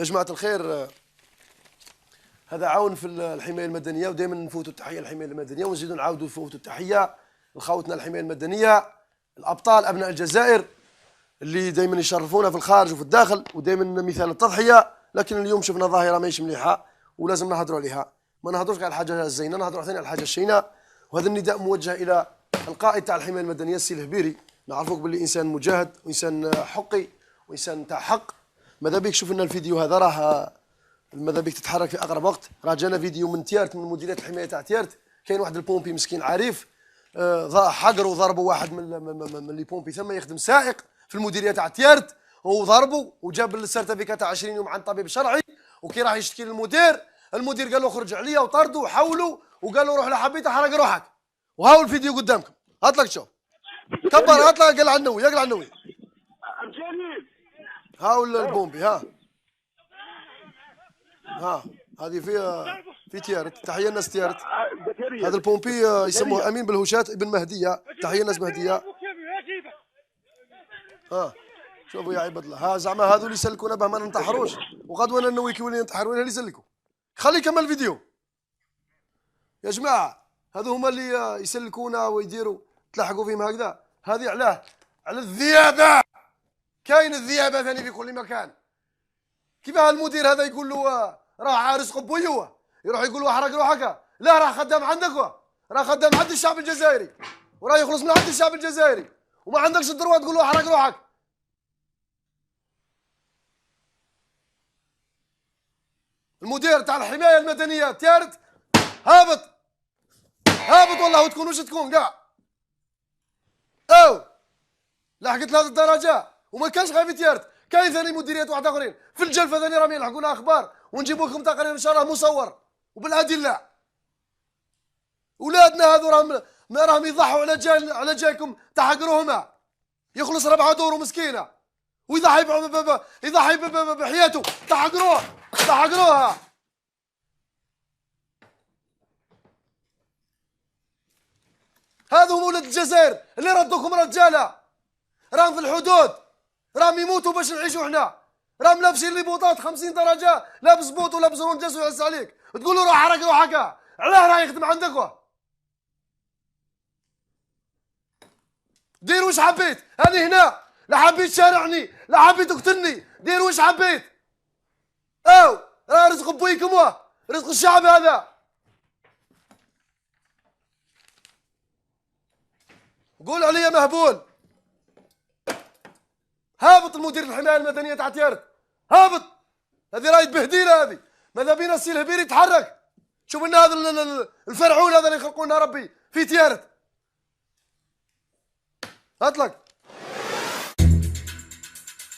يا جماعة الخير، هذا عون في الحماية المدنية، ودائما نفوتوا التحية للحماية المدنية ونزيدوا نعاودوا نفوتوا التحية لخوتنا الحماية المدنية الأبطال أبناء الجزائر اللي دائما يشرفونا في الخارج وفي الداخل ودائما مثال التضحية. لكن اليوم شفنا ظاهرة ماهيش مليحة ولازم نهضروا عليها، ما نهضروش على الحاجة الزينة، نهضروا ثاني على الحاجة الشينة. وهذا النداء موجه إلى القائد تاع الحماية المدنية السي الهبيري، نعرفوك باللي إنسان مجاهد وإنسان حقي وإنسان تاع حق. ماذا بيك شوف لنا الفيديو هذا، راه ماذا بيك تتحرك في اقرب وقت. راه جانا فيديو من تيارت، من مديريه الحمايه تاع تيارت، كاين واحد البومبي مسكين عريف حقروا ضربوا واحد من لي بومبي ثم يخدم سائق في المديريه تاع تيارت، وضربوا وجاب السيرتيفيكات تاع 20 يوم عن طبيب شرعي. وكي راح يشتكي للمدير، المدير قال له خرج عليا وطردوا وحولوا وقال له روح لحبيت احرق روحك. وهاو الفيديو قدامكم، هات لك شوف، كبر هات لك، قلع النووي يقلع النووي. هاو البومبي، ها هذه في تيارت. تحيه الناس تيارت. هذا البومبي يسموه امين بالهوشات ابن مهديه. تحيه الناس مهديه. شوفوا يا عباد الله، زعما هذو اللي يسلكونا به ما ننتحروش، وغدوه انا نوي كي ينتحر، وين اللي يسلكوا؟ خلي يكمل الفيديو يا جماعه. هذو هما اللي يسلكونا ويديروا تلحقوا فيهم هكذا. هذه على الذيابه. كاين الذيابه ثاني في كل مكان. كيفاه المدير هذا يقول له راه عارس قبويوه، يروح يقول له احرق روحك؟ لا، راه خدام عندك، راه خدام عند الشعب الجزائري، وراه يخلص من عند الشعب الجزائري، وما عندكش الدروة تقول له احرق روحك. المدير تاع الحمايه المدنيه تيارت هابط والله، وتكون وش تكون كاع لحقت لهذه الدرجه. وما كانش غير في تيارت، كاين ثاني مديريات واحد اخرين في الجلفه ثاني راهم يلحقونا اخبار، ونجيبوا لكم تقرير ان شاء الله مصور وبالادله. ولادنا هذو راهم يضحوا على جايكم تحقروهما، يخلص 4 دور مسكينه ويضحي بحياته، تحقروها. هذو هم ولاد الجزائر اللي ردوكم رجاله، راهم في الحدود، راهم يموتوا باش نعيشوا احنا، راهم لابسين لي بوطات 50 درجه، لابس بوط ولابس رونجاس ويعز عليك، تقول له روح حرك روحك. علاه راه يخدم عندك؟ دير واش حبيت، هاني هنا، لا حبيت شارعني لا حبيت تقتلني، دير واش حبيت. راه رزق بويكم، رزق الشعب هذا. قول عليا مهبول. هابط المدير الحمايه المدنيه تاع تيارت، هابط. هذه راهي تبهديله هذه. ماذا بينا السي الهبيري يتحرك. شوف لنا هذا الفرعون هذا اللي يخلقوا لنا ربي في تيارت. هات لك